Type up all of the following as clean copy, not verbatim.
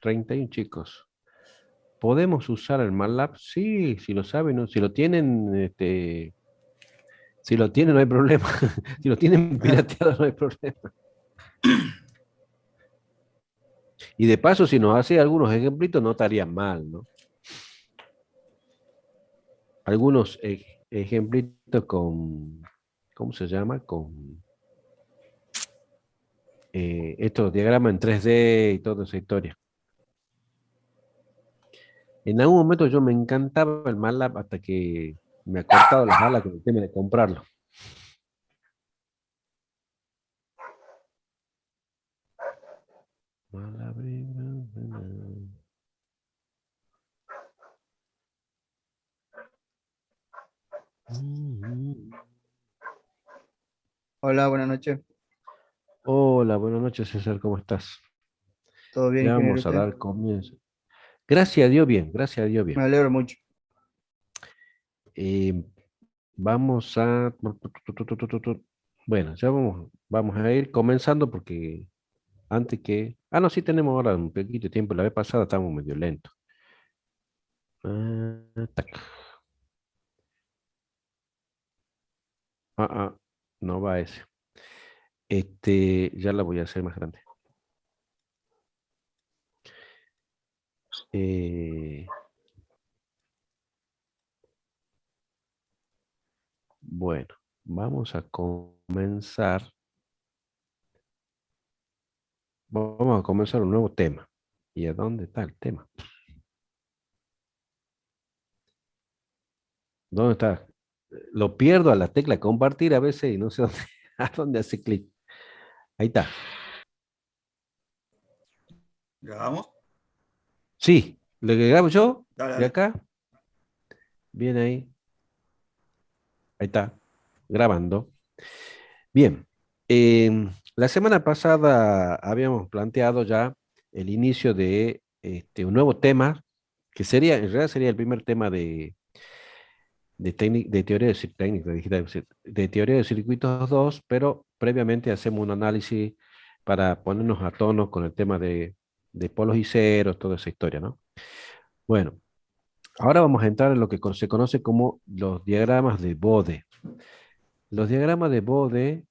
31 chicos. ¿Podemos usar el MATLAB? Sí, si lo saben, ¿no? Si lo tienen, si lo tienen no hay problema. Si lo tienen pirateado no hay problema. Y de paso, si nos hace algunos ejemplitos, no estarían mal, ¿no? Algunos ejemplitos con, ¿cómo se llama? Con estos diagramas en 3D y toda esa historia. En algún momento yo me encantaba el MATLAB hasta que me ha cortado las alas con el tema de comprarlo. Hola, buenas noches. Hola, buenas noches, César, ¿cómo estás? ¿Todo bien, Ya ingeniero? vamos a ¿Usted? dar comienzo. Gracias a Dios, bien, gracias a Dios, Me bien. alegro mucho. Eh, vamos a... Bueno, ya vamos a ir comenzando porque antes que... Ah, no, sí tenemos ahora un poquito de tiempo. La vez pasada estábamos medio lentos. Tac. Ah, no va ese. Ya la voy a hacer más grande. Eh, bueno, vamos a comenzar. Vamos a comenzar un nuevo tema. ¿Y a dónde está el tema? ¿Dónde está? Lo pierdo a la tecla compartir a veces y no sé dónde, a dónde hace clic. Ahí está. ¿Grabamos? Sí, le grabo yo Dale, de dale. acá. Bien ahí. Ahí está. Grabando. Bien. La semana pasada habíamos planteado ya el inicio de un nuevo tema, que sería, en realidad sería el primer tema de teoría de, técnica digital, de teoría de circuitos 2, pero previamente hacemos un análisis para ponernos a tono con el tema de polos y ceros, toda esa historia, ¿no? Bueno, ahora vamos a entrar en lo que se conoce como los diagramas de Bode. Los diagramas de Bode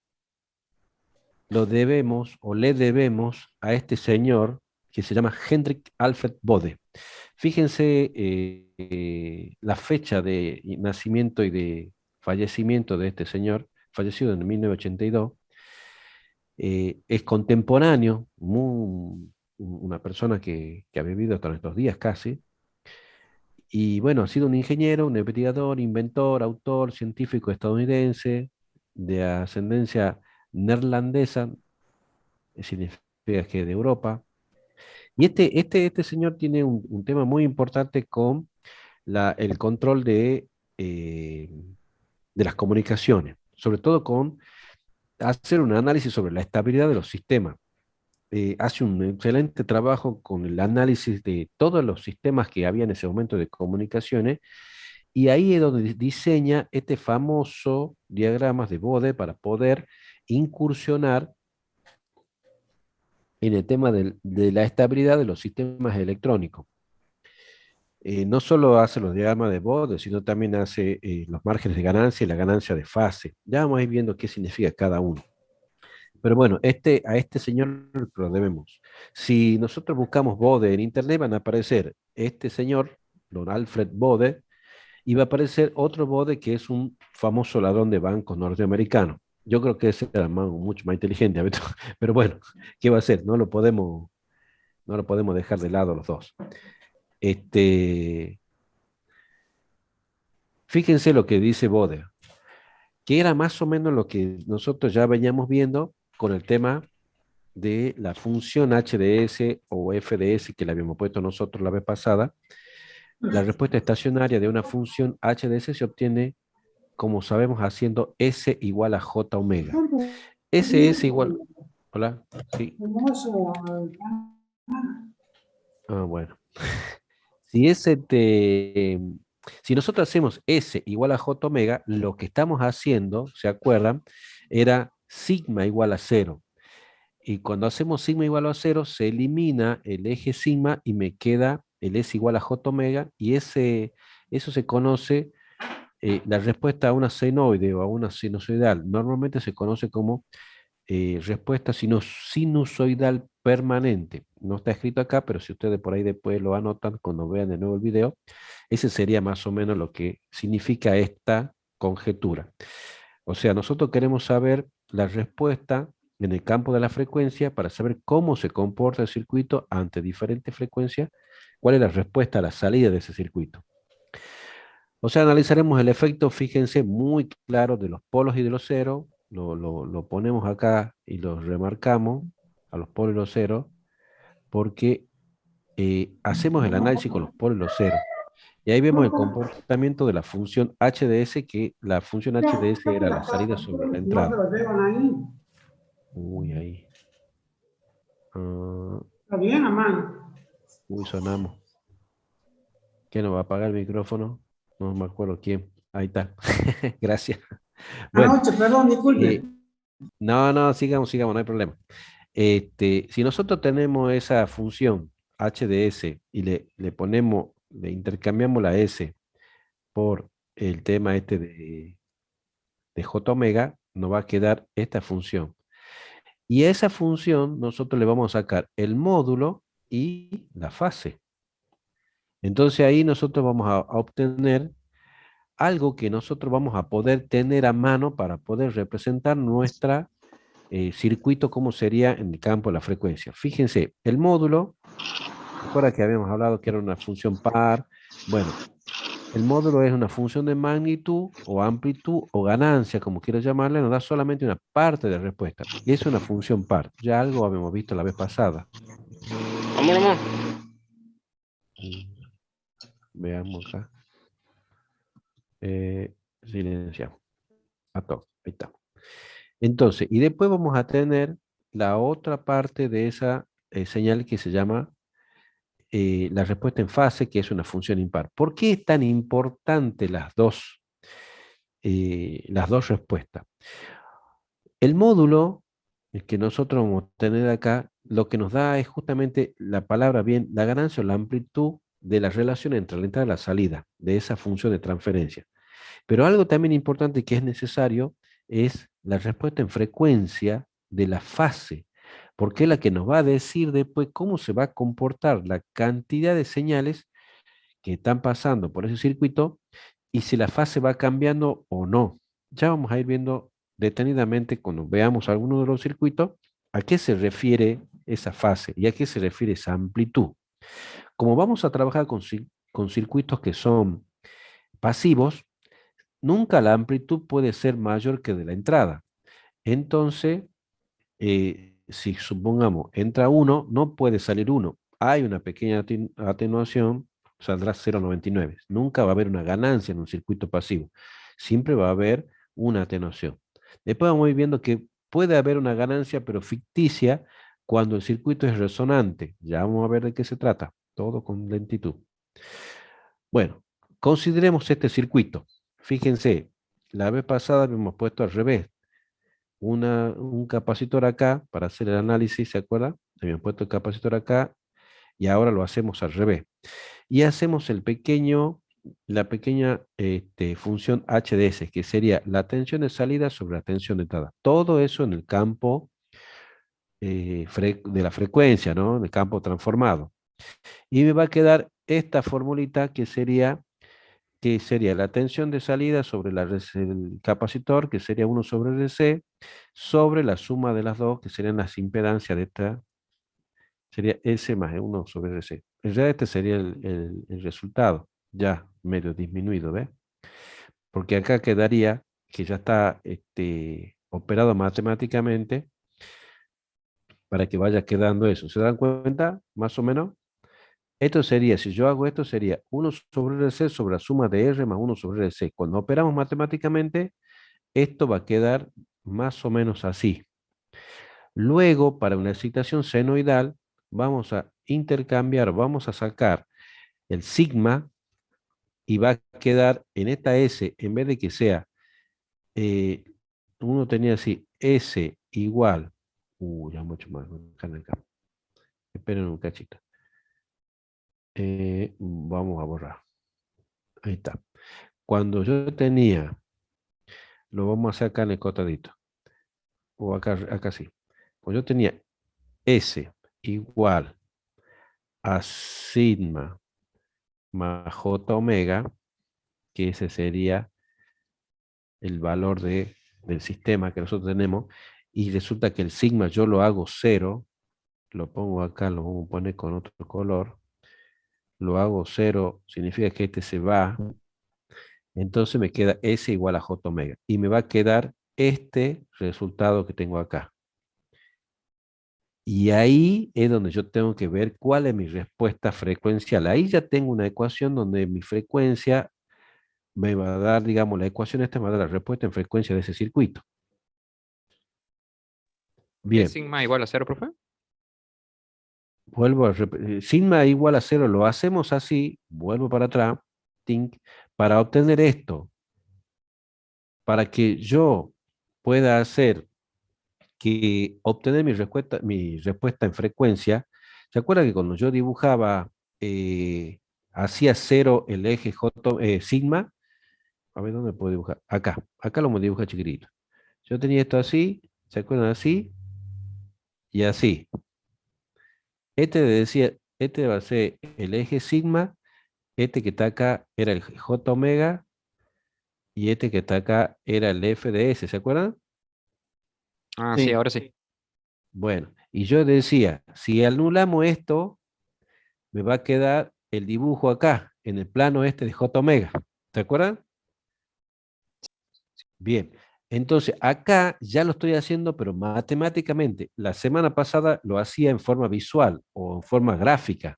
lo debemos o le debemos a este señor que se llama Hendrik Alfred Bode. Fíjense la fecha de nacimiento y de fallecimiento de este señor, fallecido en 1982. Es contemporáneo, una persona que ha vivido hasta nuestros días casi. Y bueno, ha sido un ingeniero, un investigador, inventor, autor, científico estadounidense de ascendencia neerlandesa, significa que de Europa. Y este señor tiene un tema muy importante con el control eh, de las comunicaciones, sobre todo con hacer un análisis sobre la estabilidad de los sistemas. Hace un excelente trabajo con el análisis de todos los sistemas que había en ese momento de comunicaciones, y ahí es donde diseña este famoso diagrama de Bode para poder incursionar en el tema de la estabilidad de los sistemas electrónicos. No solo hace los diagramas de Bode, sino también hace los márgenes de ganancia y la ganancia de fase. Ya vamos a ir viendo qué significa cada uno. Pero bueno, a este señor lo debemos. Si nosotros buscamos Bode en internet, van a aparecer este señor, don Alfred Bode, y va a aparecer otro Bode que es un famoso ladrón de bancos norteamericano. Yo creo que ese era mucho más inteligente, pero bueno, ¿qué va a hacer? No lo podemos dejar de lado los dos. Este, Fíjense lo que dice Bode, que era más o menos lo que nosotros ya veníamos viendo con el tema de la función HDS o FDS que le habíamos puesto nosotros la vez pasada. La respuesta estacionaria de una función HDS se obtiene, como sabemos, haciendo S igual a J omega. S es igual... Hola, sí. Ah, bueno. Si, si nosotros hacemos S igual a J omega, lo que estamos haciendo, ¿se acuerdan? Era sigma igual a cero. Y cuando hacemos sigma igual a cero, se elimina el eje sigma y me queda el S igual a J omega, y eso se conoce, la respuesta a una senoide o a una sinusoidal, normalmente se conoce como respuesta sinusoidal permanente. No está escrito acá, pero si ustedes por ahí después lo anotan cuando vean de nuevo el video, ese sería más o menos lo que significa esta conjetura. O sea, nosotros queremos saber la respuesta en el campo de la frecuencia para saber cómo se comporta el circuito ante diferentes frecuencias, cuál es la respuesta a la salida de ese circuito. O sea, analizaremos el efecto, fíjense, muy claro de los polos y de los ceros. Lo ponemos acá y lo remarcamos a los polos y los ceros, porque hacemos el análisis con los polos y los ceros. Y ahí vemos el comportamiento de la función h de s, que la función h de s era la salida sobre la entrada. Uy, ahí. Ah, Está bien, Amán. uy, sonamos. ¿Quién nos va a apagar el micrófono? No me acuerdo quién. Ahí está. Gracias. Bueno, Anoche, perdón, disculpe. no, sigamos, no hay problema. Si nosotros tenemos esa función h de s y le intercambiamos la s por el tema de j omega, nos va a quedar esta función. Y a esa función nosotros le vamos a sacar el módulo y la fase. Entonces ahí nosotros vamos a obtener algo que nosotros vamos a poder tener a mano para poder representar nuestra circuito, como sería en el campo de la frecuencia. Fíjense, el módulo, recuerda que habíamos hablado que era una función par. Bueno, el módulo es una función de magnitud o amplitud o ganancia, como quieras llamarle, nos da solamente una parte de respuesta. Y es una función par. Ya algo habíamos visto la vez pasada. Amor. Veamos acá. Silenciamos. A todo. Ahí está. Entonces, y después vamos a tener la otra parte de esa señal que se llama la respuesta en fase, que es una función impar. ¿Por qué es tan importante las dos respuestas? El módulo que nosotros vamos a tener acá, lo que nos da es justamente la palabra bien, la ganancia o la amplitud de la relación entre la entrada y la salida de esa función de transferencia. Pero algo también importante que es necesario es la respuesta en frecuencia de la fase, porque es la que nos va a decir después cómo se va a comportar la cantidad de señales que están pasando por ese circuito y si la fase va cambiando o no. Ya vamos a ir viendo detenidamente cuando veamos alguno de los circuitos a qué se refiere esa fase y a qué se refiere esa amplitud. Como vamos a trabajar con circuitos que son pasivos, nunca la amplitud puede ser mayor que de la entrada. Entonces, si supongamos entra uno, no puede salir uno. Hay una pequeña atenuación, saldrá 0,99. Nunca va a haber una ganancia en un circuito pasivo. Siempre va a haber una atenuación. Después vamos a ir viendo que puede haber una ganancia, pero ficticia, cuando el circuito es resonante. Ya vamos a ver de qué se trata. Todo con lentitud. Bueno, consideremos este circuito. Fíjense, la vez pasada habíamos puesto al revés. Un capacitor acá para hacer el análisis, ¿se acuerda? Habíamos puesto el capacitor acá y ahora lo hacemos al revés. Y hacemos la pequeña función HDS, que sería la tensión de salida sobre la tensión de entrada. Todo eso en el campo de la frecuencia, ¿no? En el campo transformado. Y me va a quedar esta formulita que sería la tensión de salida sobre el capacitor, que sería 1 sobre RC, sobre la suma de las dos, que serían las impedancias de esta, sería S más 1 sobre RC. En realidad este sería el resultado, ya medio disminuido, ¿ves? Porque acá quedaría que ya está operado matemáticamente para que vaya quedando eso. ¿Se dan cuenta? Más o menos. Esto sería, si yo hago esto, sería 1 sobre RC sobre la suma de R más 1 sobre RC. Cuando operamos matemáticamente, esto va a quedar más o menos así. Luego, para una excitación senoidal, vamos a intercambiar, vamos a sacar el sigma y va a quedar en esta S, en vez de que sea, uno tenía así, S igual Ya mucho más. Acá. Esperen un cachito. Vamos a borrar. Ahí está. Cuando yo tenía, lo vamos a hacer acá en el cotadito. O acá sí. Pues yo tenía S igual a sigma más J omega, que ese sería el valor del sistema que nosotros tenemos, y resulta que el sigma yo lo hago cero, lo pongo acá, lo vamos a poner con otro color, lo hago cero, significa que este se va, entonces me queda S igual a J omega, y me va a quedar este resultado que tengo acá. Y ahí es donde yo tengo que ver cuál es mi respuesta frecuencial. Ahí ya tengo una ecuación donde mi frecuencia me va a dar, digamos, la ecuación esta me va a dar la respuesta en frecuencia de ese circuito. ¿Es Bien, sigma igual a cero, profe? vuelvo a repetir. Sigma igual a cero, lo hacemos así, vuelvo para atrás, tink, para obtener esto, para que yo pueda hacer que obtener mi respuesta en frecuencia. ¿Se acuerda que cuando yo dibujaba, hacía cero el eje sigma? A ver, ¿dónde puedo dibujar? Acá lo dibuja chiquitito. Yo tenía esto así, ¿se acuerdan? Así y así. Este va a ser el eje sigma, este que está acá era el J omega y este que está acá era el F de S, ¿se acuerdan? Ah, sí, Sí, ahora sí. Bueno, y yo decía, si anulamos esto, me va a quedar el dibujo acá, en el plano este de J omega. ¿Se acuerdan? Bien. Entonces, acá ya lo estoy haciendo, pero matemáticamente. La semana pasada lo hacía en forma visual o en forma gráfica.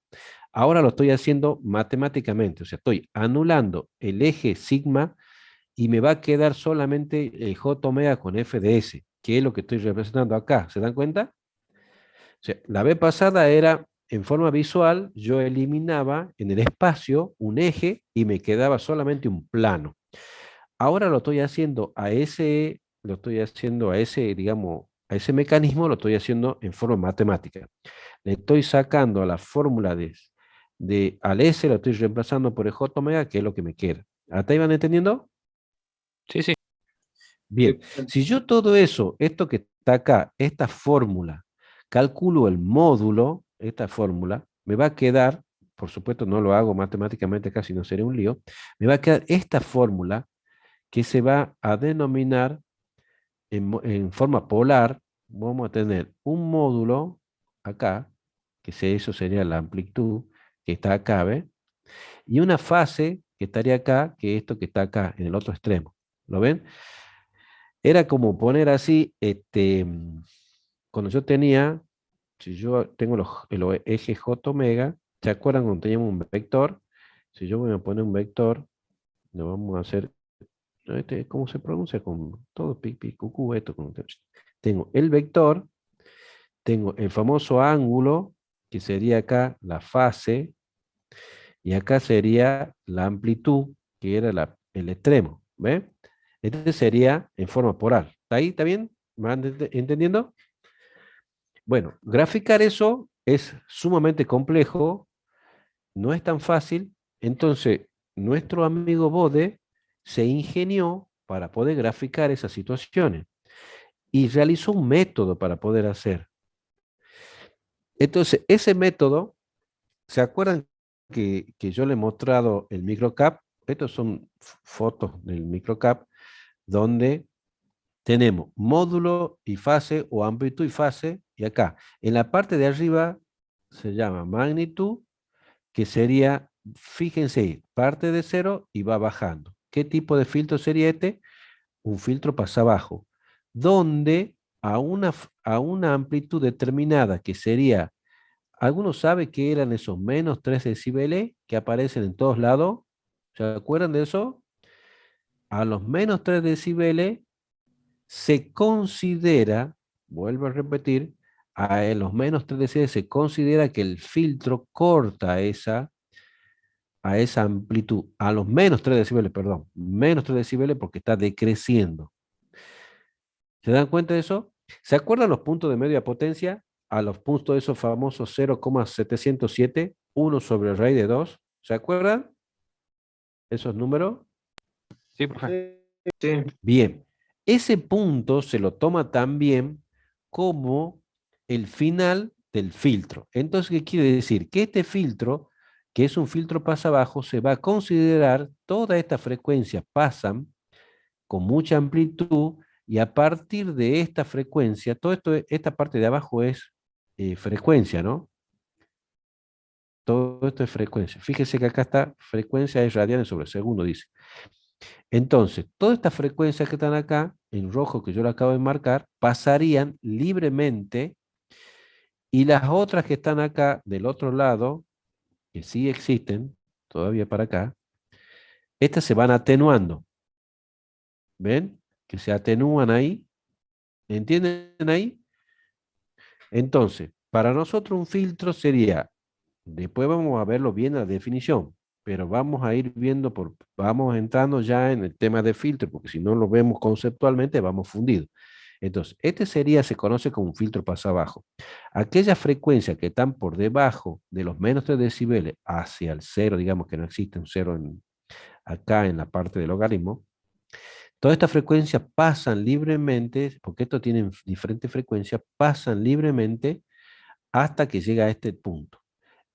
Ahora lo estoy haciendo matemáticamente. O sea, estoy anulando el eje sigma y me va a quedar solamente el J omega con F de S, que es lo que estoy representando acá. ¿Se dan cuenta? O sea, la vez pasada era en forma visual, yo eliminaba en el espacio un eje y me quedaba solamente un plano. Ahora digamos, a ese mecanismo lo estoy haciendo en forma matemática. Le estoy sacando a la fórmula al S, lo estoy reemplazando por el J omega, que es lo que me queda. ¿Hasta ahí van entendiendo? Sí, sí. Bien, si yo todo eso, esto que está acá, esta fórmula, calculo el módulo, esta fórmula, me va a quedar, por supuesto no lo hago matemáticamente casi no sería un lío, me va a quedar esta fórmula que se va a denominar en forma polar, vamos a tener un módulo acá, eso sería la amplitud que está acá, ¿ve? Y una fase que estaría acá, que esto que está acá, en el otro extremo. ¿Lo ven? Era como poner así, cuando yo tenía, si yo tengo el eje J omega, ¿se acuerdan cuando teníamos un vector? Si yo voy a poner un vector, lo vamos a hacer, ¿no? ¿Cómo se pronuncia? Con todo pipi, cucú, esto. Tengo el vector, tengo el famoso ángulo, que sería acá la fase, y acá sería la amplitud, que era el extremo, ¿ve? Este sería en forma polar. ¿Está ahí? ¿Está bien? ¿Me van entendiendo? Bueno, graficar eso es sumamente complejo, no es tan fácil. Entonces, nuestro amigo Bode se ingenió para poder graficar esas situaciones y realizó un método para poder hacer. Entonces, ese método, ¿se acuerdan que yo le he mostrado el microcap? Estos son fotos del microcap donde tenemos módulo y fase o amplitud y fase, y acá, en la parte de arriba se llama magnitud, que sería, fíjense ahí, parte de cero y va bajando. ¿Qué tipo de filtro sería este? Un filtro pasa abajo, donde a una amplitud determinada, que sería, ¿alguno sabe qué eran esos menos 3 decibeles que aparecen en todos lados? ¿Se acuerdan de eso? A los menos 3 decibeles se considera, vuelvo a repetir, a los menos 3 decibeles se considera que el filtro corta a esa amplitud, a los menos 3 decibeles, perdón, menos 3 decibeles porque está decreciendo. ¿Se dan cuenta de eso? ¿Se acuerdan los puntos de media potencia? A los puntos de esos famosos 0,707, 1 sobre raíz de 2. ¿Se acuerdan esos números? Sí, profe. Sí. Bien, ese punto se lo toma también como el final del filtro. Entonces, ¿qué quiere decir? Que este filtro, que es un filtro pasa abajo, se va a considerar todas estas frecuencias pasan con mucha amplitud y a partir de esta frecuencia, todo esto, esta parte de abajo es frecuencia, ¿no? Todo esto es frecuencia. Fíjese que acá está frecuencia es radianes sobre segundo, dice. Entonces, todas estas frecuencias que están acá, en rojo que yo lo acabo de marcar, pasarían libremente y las otras que están acá del otro lado, que sí existen, todavía para acá, estas se van atenuando. ¿Ven? Que se atenúan ahí. ¿Entienden ahí? Entonces, para nosotros un filtro sería, después vamos a verlo bien la definición, pero vamos a ir viendo, vamos entrando ya en el tema de filtro, porque si no lo vemos conceptualmente vamos fundidos. Entonces, este sería, se conoce como un filtro paso abajo. Aquellas frecuencias que están por debajo de los menos 3 decibeles hacia el cero, digamos que no existe un cero acá en la parte del logaritmo, todas estas frecuencias pasan libremente, porque estos tienen diferentes frecuencias, pasan libremente hasta que llega a este punto.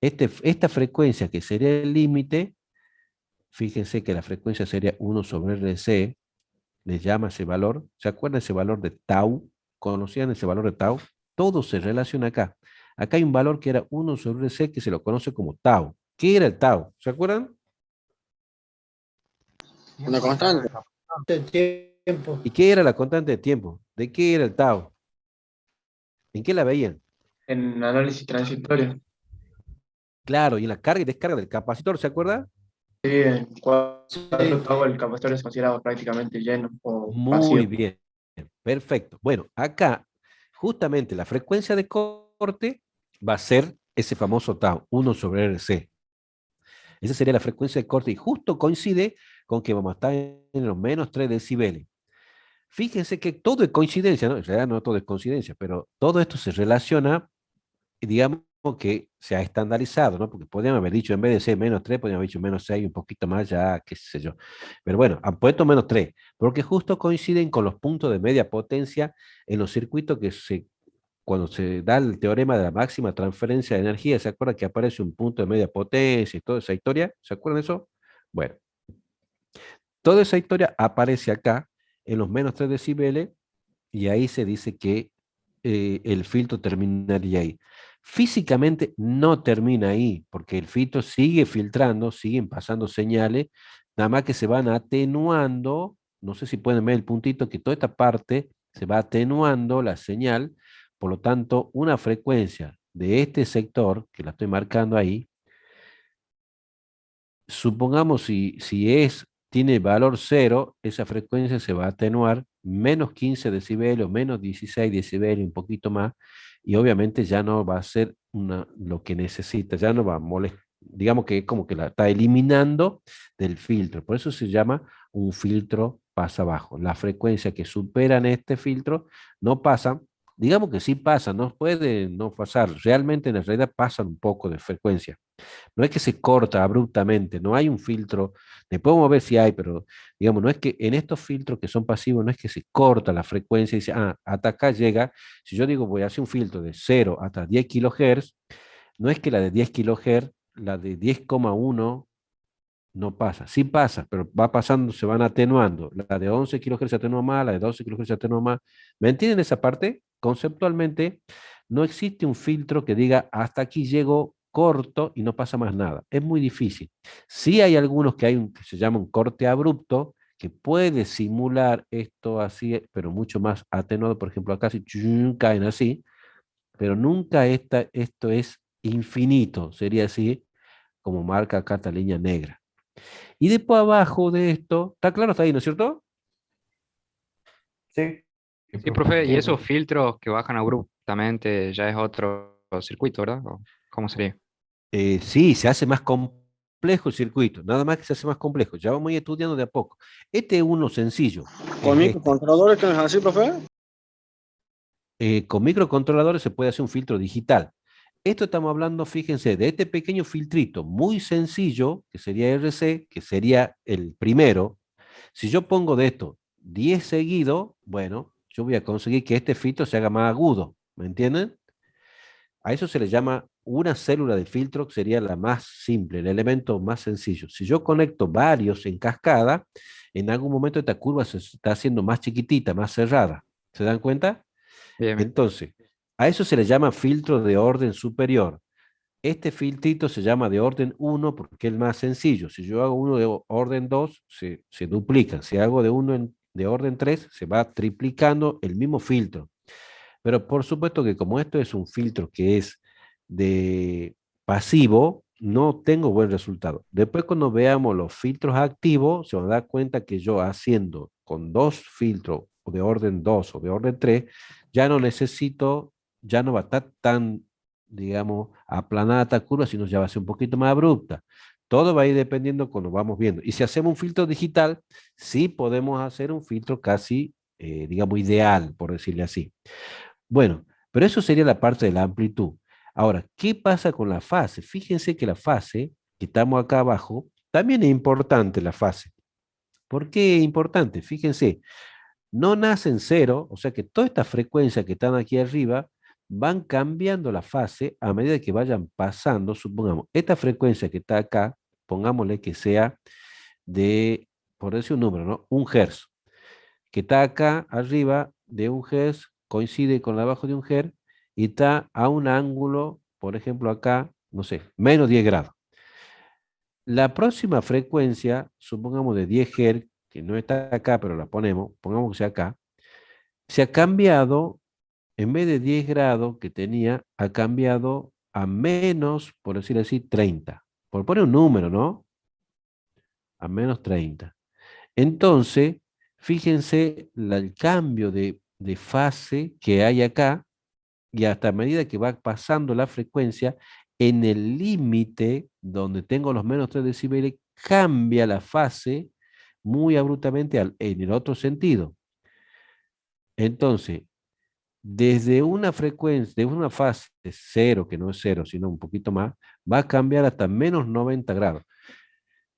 Esta frecuencia que sería el límite, fíjense que la frecuencia sería 1 sobre RC, les llama ese valor, ¿se acuerdan ese valor de tau? ¿Conocían ese valor de tau? Todo se relaciona acá. Acá hay un valor que era 1 sobre RC que se lo conoce como tau. ¿Qué era el tau? ¿Se acuerdan? Una constante. De tiempo. ¿Y qué era la constante de tiempo? ¿De qué era el tau? ¿En qué la veían? En análisis transitorio. Claro, y en la carga y descarga del capacitor, ¿se acuerda? Sí, en cuatro Sí. el capacitor es considerado prácticamente lleno o Muy vacío. bien, perfecto. Bueno, acá justamente la frecuencia de corte va a ser ese famoso tau, 1 sobre RC. Esa sería la frecuencia de corte y justo coincide con que vamos a estar en los menos 3 decibeles. Fíjense que todo es coincidencia, ¿no? En realidad no todo es coincidencia, pero todo esto se relaciona, digamos que se ha estandarizado, ¿no? Porque podrían haber dicho, en vez de ser menos 3, podrían haber dicho menos 6, un poquito más, ya, qué sé yo. Pero bueno, han puesto menos 3, porque justo coinciden con los puntos de media potencia en los circuitos cuando se da el teorema de la máxima transferencia de energía, ¿se acuerdan que aparece un punto de media potencia y toda esa historia? ¿Se acuerdan de eso? Bueno, toda esa historia aparece acá en los menos 3 decibeles y ahí se dice que el filtro terminaría ahí. Físicamente no termina ahí, porque el filtro sigue filtrando, siguen pasando señales, nada más que se van atenuando, no sé si pueden ver el puntito, que toda esta parte se va atenuando la señal, por lo tanto, una frecuencia de este sector, que la estoy marcando ahí, supongamos tiene valor cero, esa frecuencia se va a atenuar menos 15 decibeles o menos 16 decibeles, un poquito más, y obviamente ya no va a ser lo que necesita, ya no va a molestar, digamos que es como que la está eliminando del filtro, por eso se llama un filtro pasa abajo. Las frecuencias que superan este filtro no pasan, digamos que sí pasan, no puede no pasar, realmente en la realidad pasan un poco de frecuencia. No es que se corta abruptamente, no hay un filtro, después vamos a ver si hay, pero digamos, no es que en estos filtros que son pasivos, no es que se corta la frecuencia y dice, hasta acá llega, si yo digo voy a hacer un filtro de 0 hasta 10 kHz, no es que la de 10 kHz, la de 10,1 no pasa, sí pasa, pero va pasando, se van atenuando, la de 11 kHz se atenúa más, la de 12 kHz se atenúa más, ¿me entienden esa parte? Conceptualmente, no existe un filtro que diga hasta aquí llego corto y no pasa más nada. Es muy difícil. Sí hay algunos que hay que se llama un corte abrupto, que puede simular esto así, pero mucho más atenuado. Por ejemplo, acá si caen así, pero nunca esto es infinito, sería así, como marca acá esta línea negra. Y después abajo de esto, ¿está claro? ¿Está ahí, no es cierto? Sí. Sí, profe, y Sí, esos profe. filtros que bajan abruptamente ya es otro circuito, ¿verdad? ¿O cómo sería? Sí, se hace más complejo el circuito, nada más que se hace más complejo. Ya vamos a ir estudiando de a poco. Este es uno sencillo, Con es este. microcontroladores que no es así, profe. Con microcontroladores se puede hacer un filtro digital. Esto estamos hablando, fíjense, de este pequeño filtrito muy sencillo, que sería RC, que sería el primero. Si yo pongo de esto 10 seguidos, bueno, yo voy a conseguir que este filtro se haga más agudo, ¿me entienden? A eso se le llama una célula de filtro, que sería la más simple, el elemento más sencillo. Si yo conecto varios en cascada, en algún momento esta curva se está haciendo más chiquitita, más cerrada. ¿Se dan cuenta? Bien, bien. Entonces, a eso se le llama filtro de orden superior. Este filtrito se llama de orden 1 porque es el más sencillo. Si yo hago uno de orden 2, se duplican. Si hago de uno de orden 3, se va triplicando el mismo filtro. Pero por supuesto que como esto es un filtro que es de pasivo, no tengo buen resultado. Después cuando veamos los filtros activos, se van a dar cuenta que yo haciendo con dos filtros de orden 2 o de orden 3, ya no necesito, ya no va a estar tan, digamos, aplanada esta curva, sino ya va a ser un poquito más abrupta. Todo va a ir dependiendo cuando vamos viendo. Y si hacemos un filtro digital, sí podemos hacer un filtro casi, digamos, ideal, por decirle así. Bueno, pero eso sería la parte de la amplitud. Ahora, ¿qué pasa con la fase? Fíjense que la fase, que estamos acá abajo, también es importante la fase. ¿Por qué es importante? Fíjense, no nace en cero, o sea que todas estas frecuencias que están aquí arriba van cambiando la fase a medida que vayan pasando, supongamos, esta frecuencia que está acá, pongámosle que sea de, por decir un número, ¿no? 1 Hz, que está acá arriba de 1 Hz, coincide con la de abajo de 1 Hz y está a un ángulo, por ejemplo acá, no sé, menos 10 grados. La próxima frecuencia, supongamos de 10 Hz, que no está acá, pero la ponemos, pongamos que sea acá, se ha cambiado, en vez de 10 grados que tenía, ha cambiado a menos, por decir así, 30. Por poner un número, ¿no? A menos 30. Entonces, fíjense el cambio de fase que hay acá y hasta a medida que va pasando la frecuencia, en el límite donde tengo los menos 3 decibeles, cambia la fase muy abruptamente en el otro sentido. Entonces, desde una frecuencia, de una fase de 0, que no es 0, sino un poquito más, va a cambiar hasta menos 90 grados.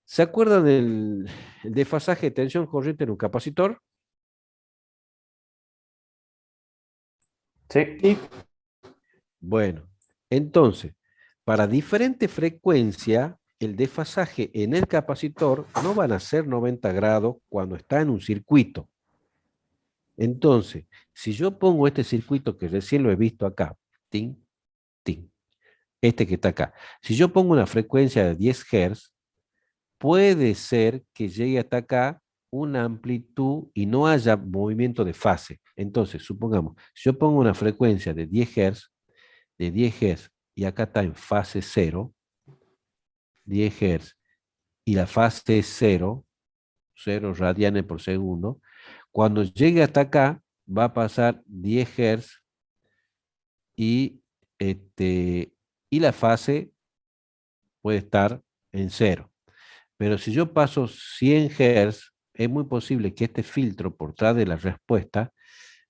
¿Se acuerdan del el desfasaje de tensión corriente en un capacitor? Sí, Sí, Bueno, entonces, para diferente frecuencia, el desfasaje en el capacitor no van a ser 90 grados cuando está en un circuito. Entonces, si yo pongo este circuito que recién lo he visto acá, tin, tin, este que está acá, si yo pongo una frecuencia de 10 Hz, puede ser que llegue hasta acá una amplitud y no haya movimiento de fase. Entonces, supongamos, si yo pongo una frecuencia de 10 Hz, y acá está en fase 0, 10 Hz, y la fase es 0, 0 radianes por segundo, cuando llegue hasta acá va a pasar 10 Hz y, y la fase puede estar en 0. Pero si yo paso 100 Hz, es muy posible que este filtro por detrás de la respuesta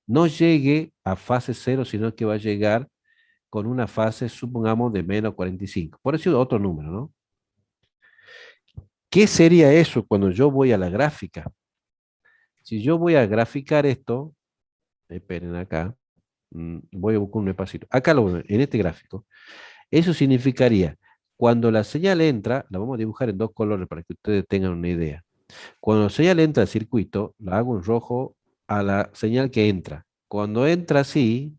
no llegue a fase 0, sino que va a llegar con una fase, supongamos, de menos 45. Por eso otro número, ¿no? ¿Qué sería eso cuando yo voy a la gráfica? Si yo voy a graficar esto, esperen acá, voy a buscar un espacito. Acá en este gráfico, eso significaría, cuando la señal entra, la vamos a dibujar en dos colores para que ustedes tengan una idea. Cuando la señal entra al circuito, la hago en rojo a la señal que entra. Cuando entra así,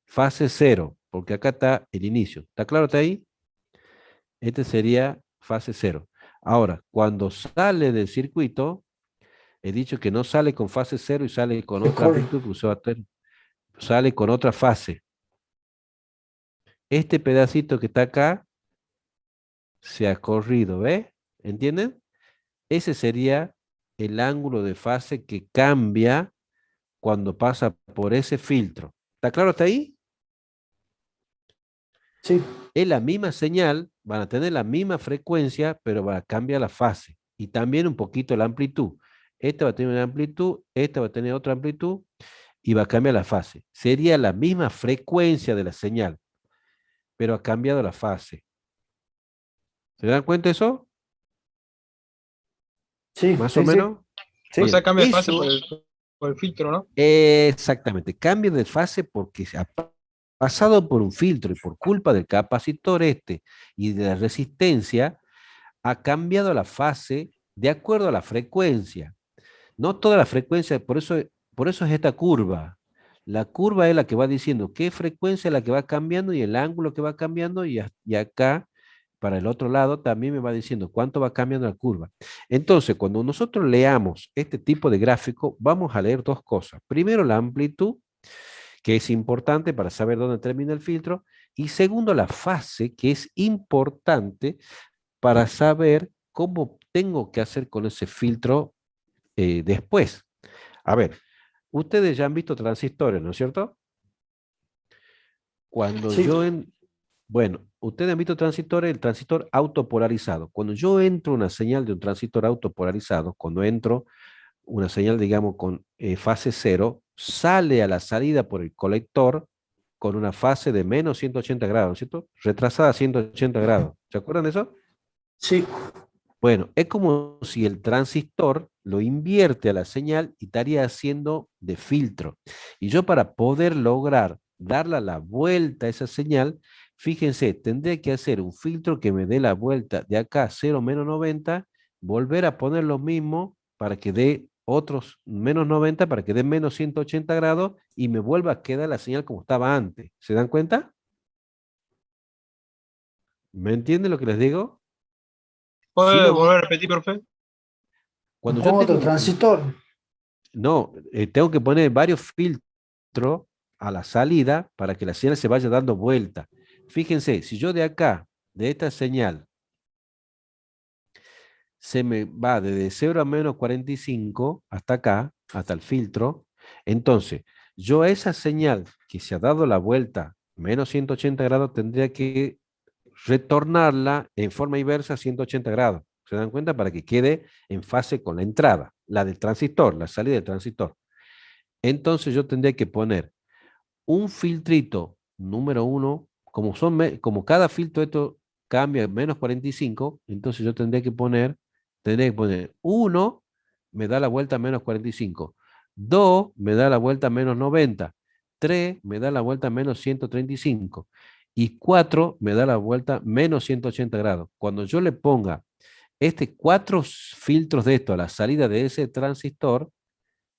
fase 0, porque acá está el inicio. ¿Está claro hasta ahí? Este sería fase 0. Ahora, cuando sale del circuito, he dicho que no sale con fase 0 y sale con se otra corre. amplitud, sale con otra fase. Este pedacito que está acá se ha corrido, ¿ves? ¿Entienden? Ese sería el ángulo de fase que cambia cuando pasa por ese filtro. ¿Está claro hasta ahí? Sí, Es la misma señal, van a tener la misma frecuencia, pero va a cambiar la fase y también un poquito la amplitud. Esta va a tener una amplitud, esta va a tener otra amplitud. y va a cambiar la fase. Sería la misma frecuencia de la señal, pero ha cambiado la fase. ¿Se dan cuenta de eso? Sí, Más o Sí, sí. menos. Sí. O sea, Bien, cambia de fase eso, por el filtro, ¿no? exactamente, cambia de fase porque se ha pasado por un filtro y por culpa del capacitor este y de la resistencia, ha cambiado la fase de acuerdo a la frecuencia. No toda la frecuencia, por eso es esta curva. La curva es la que va diciendo qué frecuencia es la que va cambiando y el ángulo que va cambiando y acá, para el otro lado, también me va diciendo cuánto va cambiando la curva. Entonces, cuando nosotros leamos este tipo de gráfico, vamos a leer dos cosas. Primero, la amplitud, que es importante para saber dónde termina el filtro. Y segundo, la fase, que es importante para saber cómo tengo que hacer con ese filtro después. A ver, ustedes ya han visto transistores, ¿no es cierto? Cuando sí, yo bueno, ustedes han visto transistores, el transistor autopolarizado. Cuando yo entro una señal de un transistor autopolarizado, cuando entro una señal, digamos, con fase cero, sale a la salida por el colector con una fase de menos 180 grados, ¿cierto? Retrasada a 180 grados. ¿Se acuerdan de eso? sí, Bueno, es como si el transistor lo invierte a la señal y estaría haciendo de filtro. Y yo para poder lograr darle la vuelta a esa señal, fíjense, tendré que hacer un filtro que me dé la vuelta de acá 0 menos 90, volver a poner lo mismo para que dé otros menos 90, para que dé menos 180 grados y me vuelva a quedar la señal como estaba antes. ¿Se dan cuenta? ¿Me entienden lo que les digo? Si ¿Puede no, volver a repetir, profe? cuando yo con tengo otro transistor. no, tengo que poner varios filtros a la salida para que la señal se vaya dando vuelta. Fíjense, si yo de acá, de esta señal, se me va desde 0 a menos 45 hasta acá, hasta el filtro, entonces yo a esa señal que se ha dado la vuelta menos 180 grados tendría que retornarla en forma inversa a 180 grados. ¿Se dan cuenta? Para que quede en fase con la entrada, la del transistor, la salida del transistor. Entonces yo tendría que poner un filtrito número uno, como cada filtro esto cambia menos 45, entonces yo tendría que poner uno, me da la vuelta a menos 45, 2 me da la vuelta a menos 90, 3 me da la vuelta a menos 135 y 4 me da la vuelta menos 180 grados. Cuando yo le ponga cuatro filtros de esto a la salida de ese transistor,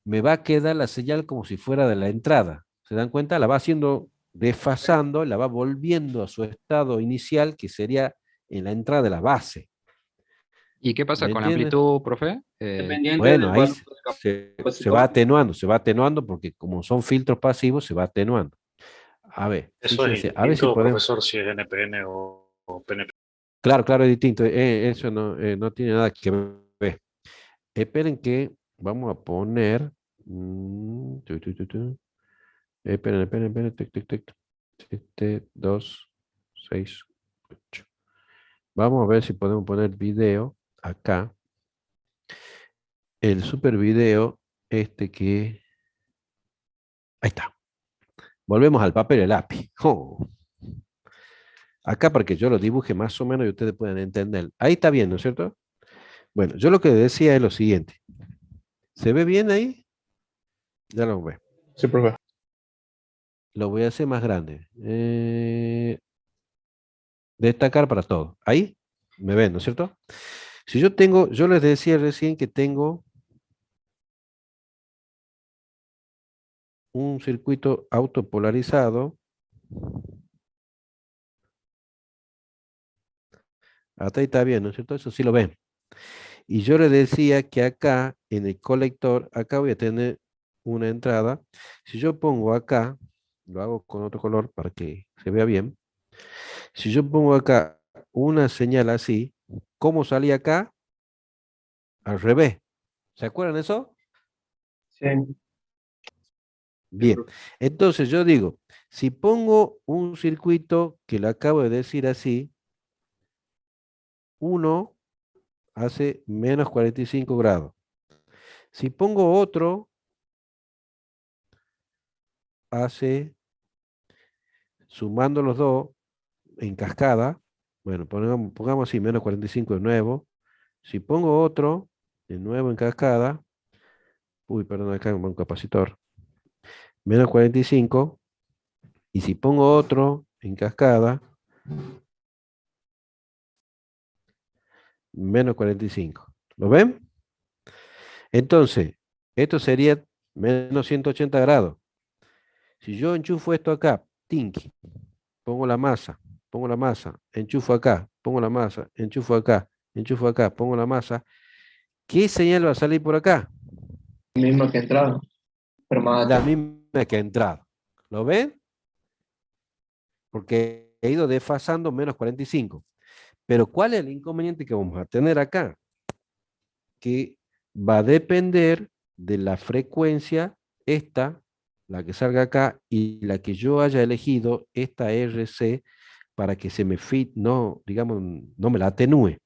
me va a quedar la señal como si fuera de la entrada. ¿Se dan cuenta? La va haciendo desfasando, la va volviendo a su estado inicial, que sería en la entrada de la base. ¿Y qué pasa ¿Me con la entiendes? amplitud, profe? Dependiente Bueno, del ahí valor del se va atenuando porque como son filtros pasivos, se va atenuando. A ver, Eso es fíjense, a ver si distinto, podemos. profesor, si es NPN o PNP. Claro, claro, es distinto. Eso no tiene nada que ver. Esperen que vamos a poner. Esperen, tic, tic, tic. 7, 2, 6, 8. Vamos a ver si podemos poner video acá. El super video, que. Ahí está. Volvemos al papel y el lápiz. Oh. Acá para que yo lo dibuje más o menos y ustedes puedan entender. Ahí está bien, ¿no es cierto? Bueno, yo lo que decía es lo siguiente. ¿Se ve bien ahí? Ya lo ve. Sí, profe. Lo voy a hacer más grande. Destacar para todo. Ahí me ven, ¿no es cierto? Si yo les decía recién que tengo un circuito autopolarizado. Hasta ahí está bien, ¿no es cierto? Eso sí lo ven. Y yo les decía que acá, en el colector, acá voy a tener una entrada. Si yo pongo acá, lo hago con otro color para que se vea bien. Si yo pongo acá una señal así, ¿cómo salía acá? Al revés. ¿Se acuerdan de eso? Sí, sí, Bien. profe. Entonces yo digo, si pongo un circuito que le acabo de decir así, uno hace menos 45 grados. Si pongo otro, hace, sumando los dos en cascada, bueno, pongamos así, menos 45 de nuevo. Si pongo otro, de nuevo en cascada, uy, perdón, acá un capacitor, menos 45, y si pongo otro en cascada, menos 45. ¿Lo ven? Entonces, esto sería menos 180 grados. Si yo enchufo esto acá, tinky, pongo la masa, enchufo acá, pongo la masa, enchufo acá, pongo la masa, ¿qué señal va a salir por acá? Mismo que entrado, pero más La alto. misma que ha entrado. ¿Lo ven? Porque he ido desfasando menos 45. Pero ¿cuál es el inconveniente que vamos a tener acá? Que va a depender de la frecuencia, esta, la que salga acá, y la que yo haya elegido, esta RC, para que se me fit, no, digamos, no me la atenúe.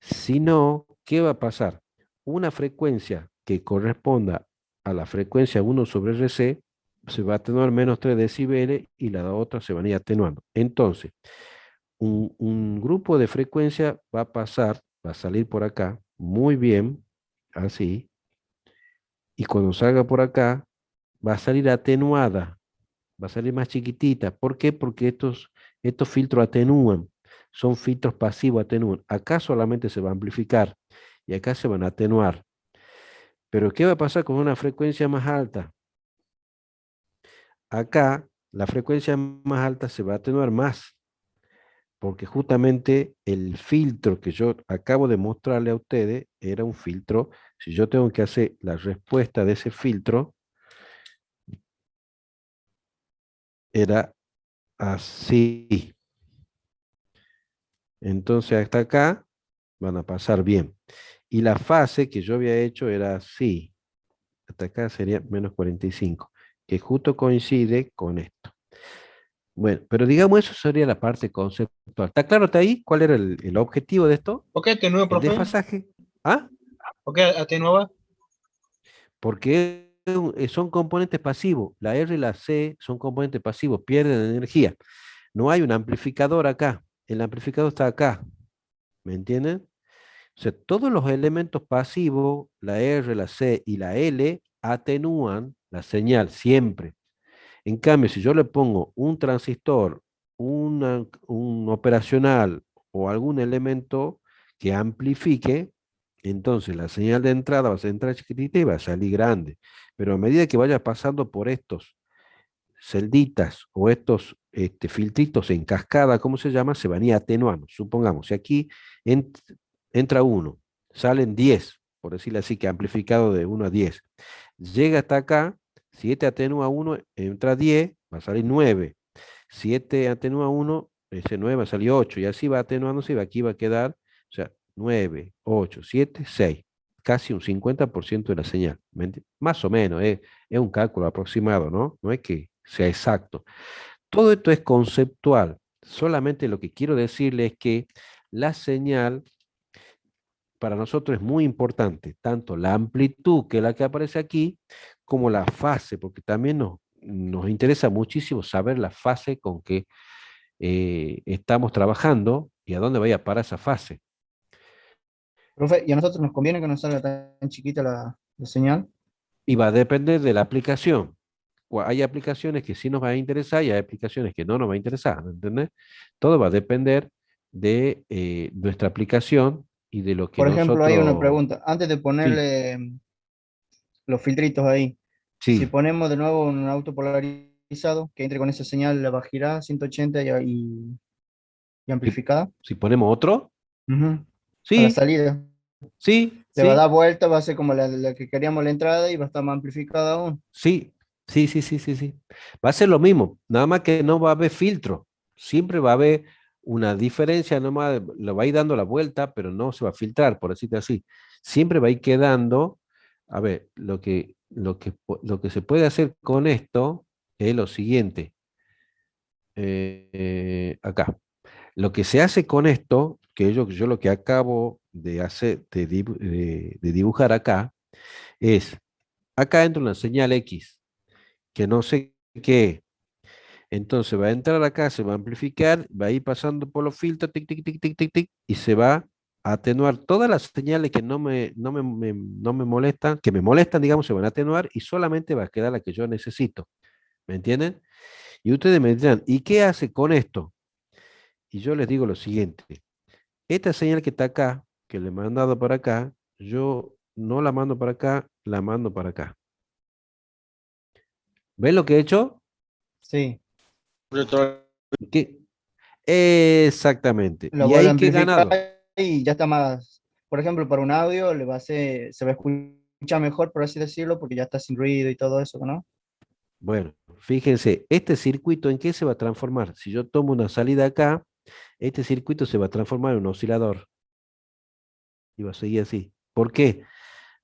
Si no, ¿qué va a pasar? Una frecuencia que corresponda a la frecuencia 1 sobre RC se va a atenuar menos 3 decibeles y la otra se van a ir atenuando. Entonces, un grupo de frecuencia va a pasar, va a salir por acá, muy bien, así, y cuando salga por acá, va a salir atenuada, va a salir más chiquitita. ¿Por qué? Porque estos filtros atenúan, son filtros pasivos, atenúan. Acá solamente se va a amplificar y acá se van a atenuar. Pero ¿qué va a pasar con una frecuencia más alta? Acá la frecuencia más alta se va a atenuar más, porque justamente el filtro que yo acabo de mostrarle a ustedes era un filtro. Si yo tengo que hacer la respuesta de ese filtro, era así. Entonces hasta acá van a pasar bien. Y la fase que yo había hecho era así. Hasta acá sería menos 45, que justo coincide con esto. Bueno, pero digamos eso sería la parte conceptual. ¿Está claro hasta ahí cuál era el objetivo de esto? Ok, atenúa, El profe. desfasaje. ¿Ah? Ok, atenuaba. Porque son componentes pasivos. La R y la C son componentes pasivos, pierden energía. No hay un amplificador acá. El amplificador está acá. ¿Me entienden? O sea, todos los elementos pasivos, la R, la C y la L, atenúan la señal siempre. En cambio, si yo le pongo un transistor, un operacional o algún elemento que amplifique, entonces la señal de entrada va a entrar chiquitita y va a salir grande. Pero a medida que vaya pasando por estos celditas o estos filtritos en cascada, ¿cómo se llama? Se van a ir atenuando. Supongamos, si aquí entra uno, salen 10, por decirlo así, que amplificado de 1 a 10. Llega hasta acá, 7 atenúa 1, entra 10, va a salir 9. 7 atenúa 1, ese 9 va a salir 8, y así va atenuándose, y aquí va a quedar, o sea, 9, 8, 7, 6. Casi un 50% de la señal. Más o menos, es un cálculo aproximado, ¿no? No es que sea exacto. Todo esto es conceptual. Solamente lo que quiero decirle es que la señal para nosotros es muy importante, tanto la amplitud, que es la que aparece aquí, como la fase, porque también nos interesa muchísimo saber la fase con que estamos trabajando y a dónde vaya para esa fase. Profe, ¿y a nosotros nos conviene que nos salga tan chiquita la señal? Y va a depender de la aplicación. Hay aplicaciones que sí nos va a interesar y hay aplicaciones que no nos va a interesar, ¿me entiendes? Todo va a depender de nuestra aplicación y de lo que Por ejemplo, hay una nosotros... pregunta. Antes de Sí, ponerle los filtritos ahí, si sí. ponemos de nuevo un auto polarizado que entre con esa señal, la va a girar 180 y Si, amplificada, si ponemos otro, ujú, a la sí, salida, sí, le va a sí, dar vuelta, va a ser como la que queríamos la entrada y va a estar más amplificada aún. sí, sí, sí, sí, sí, sí. Va a ser lo mismo, nada más que no va a haber filtro. Siempre va a haber una diferencia, nomás lo va a ir dando la vuelta, pero no se va a filtrar, por decirte así. Siempre va a ir quedando, a ver, lo que se puede hacer con esto es lo siguiente. Acá. Lo que se hace con esto, que yo lo que acabo de hacer, de dibujar acá, es, acá entra una señal X, que no sé qué? Entonces va a entrar acá, se va a amplificar, va a ir pasando por los filtros, tic, tic, tic, tic, tic, tic, y se va a atenuar todas las señales que no me molestan, que me molestan, digamos, se van a atenuar y solamente va a quedar la que yo necesito. ¿Me entienden? Y ustedes me dirán, ¿y qué hace con esto? Y yo les digo lo siguiente, esta señal que está acá, que le he mandado para acá, yo no la mando para acá, la mando para acá. ¿Ven lo que he hecho? Sí, ¿Qué? Exactamente. lo ¿Y vuelve a ahí qué he amplificar ganado? y ya está más, por ejemplo, para un audio le va a hacer, se va a escuchar mejor, por así decirlo, porque ya está sin ruido y todo eso, ¿no? Bueno, fíjense, este circuito ¿en qué se va a transformar? Si yo tomo una salida acá, este circuito se va a transformar en un oscilador y va a seguir así. ¿Por qué?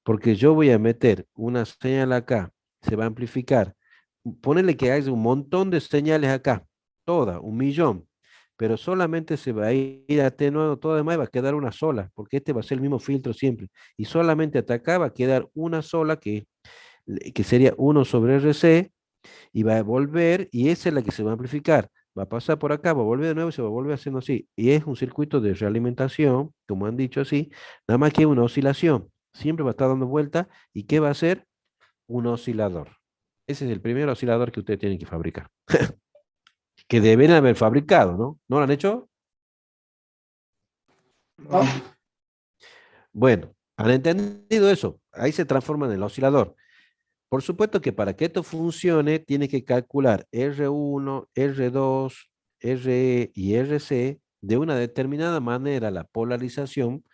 Porque yo voy a meter una señal acá, se va a amplificar. Ponerle que haya un montón de señales acá, toda, 1.000.000, pero solamente se va a ir atenuando todo demás y va a quedar una sola, porque este va a ser el mismo filtro siempre. Y solamente hasta acá va a quedar una sola que sería 1/RC y va a volver, y esa es la que se va a amplificar. Va a pasar por acá, va a volver de nuevo y se va a volver haciendo así. Y es un circuito de realimentación, como han dicho así, nada más que una oscilación. Siempre va a estar dando vuelta. ¿Y qué va a ser? Un oscilador. Ese es el primer oscilador que ustedes tienen que fabricar. Que deben haber fabricado, ¿no? ¿No lo han hecho? No, Bueno, han entendido eso. Ahí se transforma en el oscilador. Por supuesto que para que esto funcione, tiene que calcular R1, R2, RE y RC de una determinada manera la polarización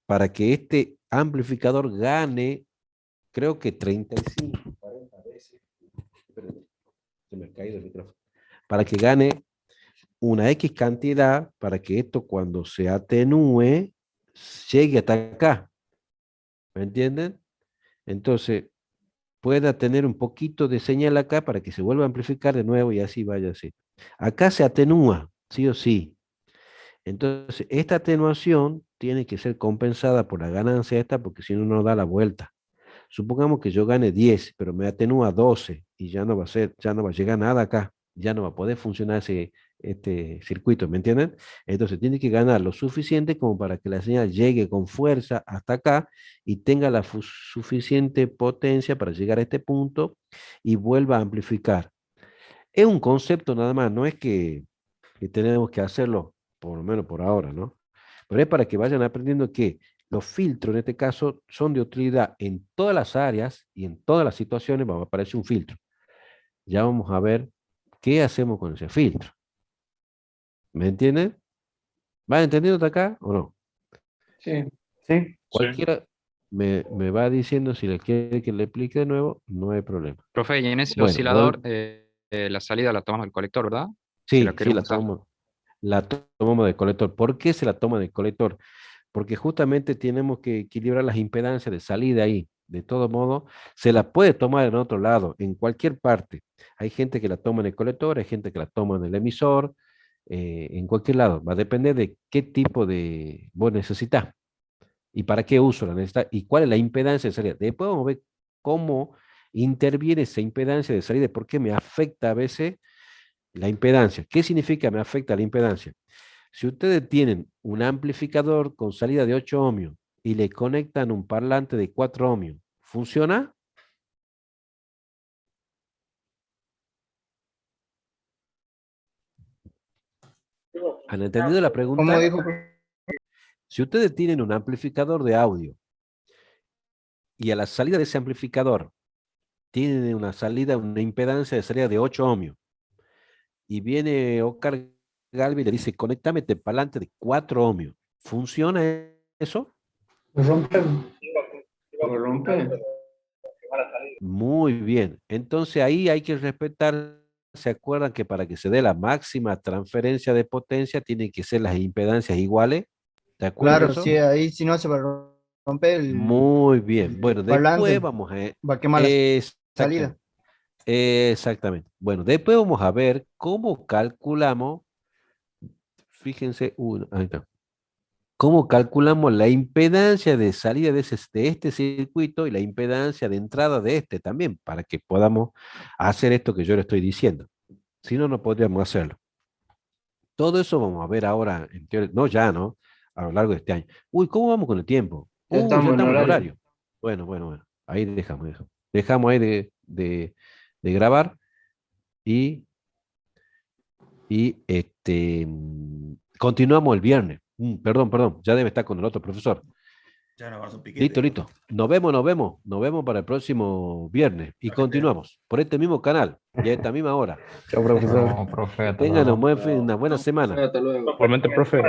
para que este amplificador gane, creo que 35, 40 veces. Espérenme, se me ha caído el micrófono. Para que gane una X cantidad, para que esto cuando se atenúe, llegue hasta acá. ¿Me entienden? Entonces, pueda tener un poquito de señal acá para que se vuelva a amplificar de nuevo y así vaya así. Acá se atenúa, sí o sí. Entonces, esta atenuación tiene que ser compensada por la ganancia esta, porque si no, no da la vuelta. Supongamos que yo gane 10, pero me atenúa 12 y ya no va a ser, ya no va a llegar nada acá, ya no va a poder funcionar este circuito, ¿me entienden? Entonces tiene que ganar lo suficiente como para que la señal llegue con fuerza hasta acá y tenga la suficiente potencia para llegar a este punto y vuelva a amplificar. Es un concepto nada más, no es que tenemos que hacerlo, por lo menos por ahora, ¿no? Pero es para que vayan aprendiendo que los filtros, en este caso, son de utilidad en todas las áreas y en todas las situaciones va a aparecer un filtro. Ya vamos a ver qué hacemos con ese filtro. ¿Me entienden? ¿Van entendiendo hasta acá o no? Sí. Sí. Sí. Cualquiera me va diciendo si le quiere que le explique de nuevo, no hay problema. Profe, y en ese Bueno, oscilador, la salida la tomamos del colector, ¿verdad? Si la sí, queremos usar. la tomamos de colector. ¿Por qué se la toma de colector? Porque justamente tenemos que equilibrar las impedancias de salida ahí. De todo modo, se la puede tomar en otro lado, en cualquier parte. Hay gente que la toma en el colector, hay gente que la toma en el emisor, en cualquier lado. Va a depender de qué tipo de vos necesitas y para qué uso la necesitas y cuál es la impedancia de salida. Después vamos a ver cómo interviene esa impedancia de salida, por qué me afecta a veces la impedancia. ¿Qué significa me afecta la impedancia? Si ustedes tienen un amplificador con salida de 8 ohmios y le conectan un parlante de 4 ohmios, ¿funciona? ¿Han entendido la ¿Cómo pregunta? dijo? Si ustedes tienen un amplificador de audio y a la salida de ese amplificador tienen una salida, una impedancia de salida de 8 ohmios y viene Oscar Galvi y le dice, conéctame este parlante de 4 ohmios, ¿funciona eso? lo rompemos. Lo rompe. Muy bien. Entonces ahí hay que respetar, ¿se acuerdan que para que se dé la máxima transferencia de potencia tienen que ser las impedancias iguales? ¿De acuerdo Claro, eso? sí, ahí si no se va a romper Muy bien. el Bueno, después parlante, vamos a... va a quemar la salida. Exactamente. Exactamente. Bueno, después vamos a ver cómo calculamos, fíjense, ahí está. ¿Cómo calculamos la impedancia de salida de este circuito y la impedancia de entrada de este también, para que podamos hacer esto que yo le estoy diciendo? Si no, no podríamos hacerlo. Todo eso vamos a ver ahora, en teoría, no ya, ¿no? A lo largo de este año. Uy, ¿cómo vamos con el tiempo? Ya Ya estamos en estamos en horario. horario. Bueno, bueno, bueno. Ahí dejamos eso. Dejamos ahí de grabar y, continuamos el viernes. Perdón, ya debe estar con el otro profesor. Ya no va a ser un piquete. Listo, listo. Nos vemos para el próximo viernes y continuamos por este mismo canal y a esta misma hora. Chao, profesor. No, profe, hasta Tengan luego. una buena semana. Hasta luego. Igualmente, profe.